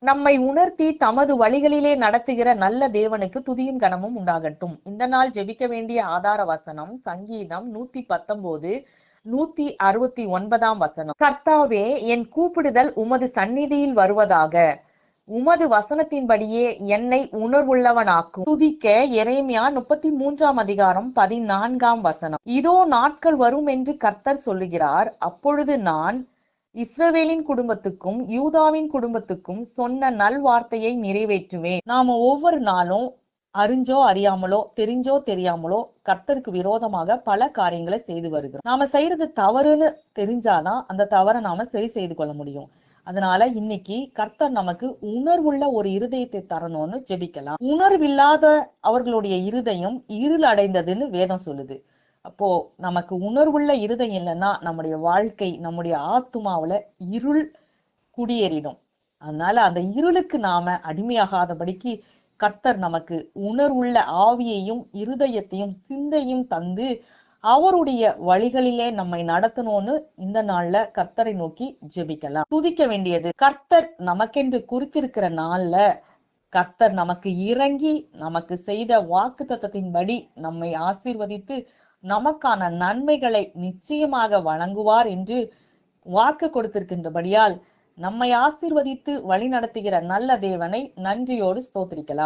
நம்மை உணர்த்தி தமது வழிகளிலே நடத்துகிற நல்ல தேவனுக்கு துதியும் கனமும் உண்டாகட்டும். இந்த நாள் ஜெபிக்க வேண்டிய ஆதார வசனம் சங்கீதம் 119 169 வசனம். கர்த்தாவே, என் கூப்பிடுதல் உமது சந்நிதியில் வருவதாக. உமது வசனத்தின்படியே என்னை உணர்வுள்ளவனாக்கும். துதிக்க எரேமியா 33 வசனம். இதோ நாட்கள் வரும் என்று கர்த்தர் சொல்லுகிறார். அப்பொழுது நான் இஸ்ரவேலின் குடும்பத்துக்கும் யூதாவின் குடும்பத்துக்கும் சொன்ன நல்வார்த்தையை நிறைவேற்றுவேன். நாம ஒவ்வொரு நாளும் அறிஞ்சோ அறியாமலோ தெரிஞ்சோ தெரியாமலோ கர்த்தருக்கு விரோதமாக பல காரியங்களை செய்து வருகிறோம். நாம செய்யறது தவறுன்னு தெரிஞ்சாதான் அந்த தவறை நாம சரி செய்து கொள்ள முடியும். அதனால இன்னைக்கு கர்த்தர் நமக்கு உணர்வுள்ள ஒரு இருதயத்தை தரணும்னு ஜெபிக்கலாம். உணர்வில்லாத அவர்களுடைய இருதயம் இருள் அடைந்ததுன்னு வேதம் சொல்லுது. அப்போ நமக்கு உணர்வுள்ள இருதயம் இல்லைன்னா நம்முடைய வாழ்க்கை, நம்முடைய ஆத்துமாவுல இருள் குடியேறிடும். அதனால அந்த இருளுக்கு நாம அடிமையாகாதபடிக்கு கர்த்தர் நமக்கு உணர்வுள்ள ஆவியையும் இருதயத்தையும் சிந்தையும் தந்து அவருடைய வழிகளிலே நம்மை நடத்தணும்னு இந்த நாள்ல கர்த்தரை நோக்கி ஜெபிக்கலாம். துதிக்க வேண்டியது கர்த்தர் நமக்கென்று குறித்திருக்கிற நாள்ல கர்த்தர் நமக்கு இறங்கி நமக்கு செய்த வாக்குத்தத்தத்தின்படி நம்மை ஆசீர்வதித்து நமக்கான நன்மைகளை நிச்சயமாக வழங்குவார் என்று வாக்கு கொடுத்திருக்கின்றபடியால் நம்மை ஆசீர்வதித்து வழி நடத்துகிற நல்ல தேவனை நன்றியோடு ஸ்தோத்திரிக்கலாம்.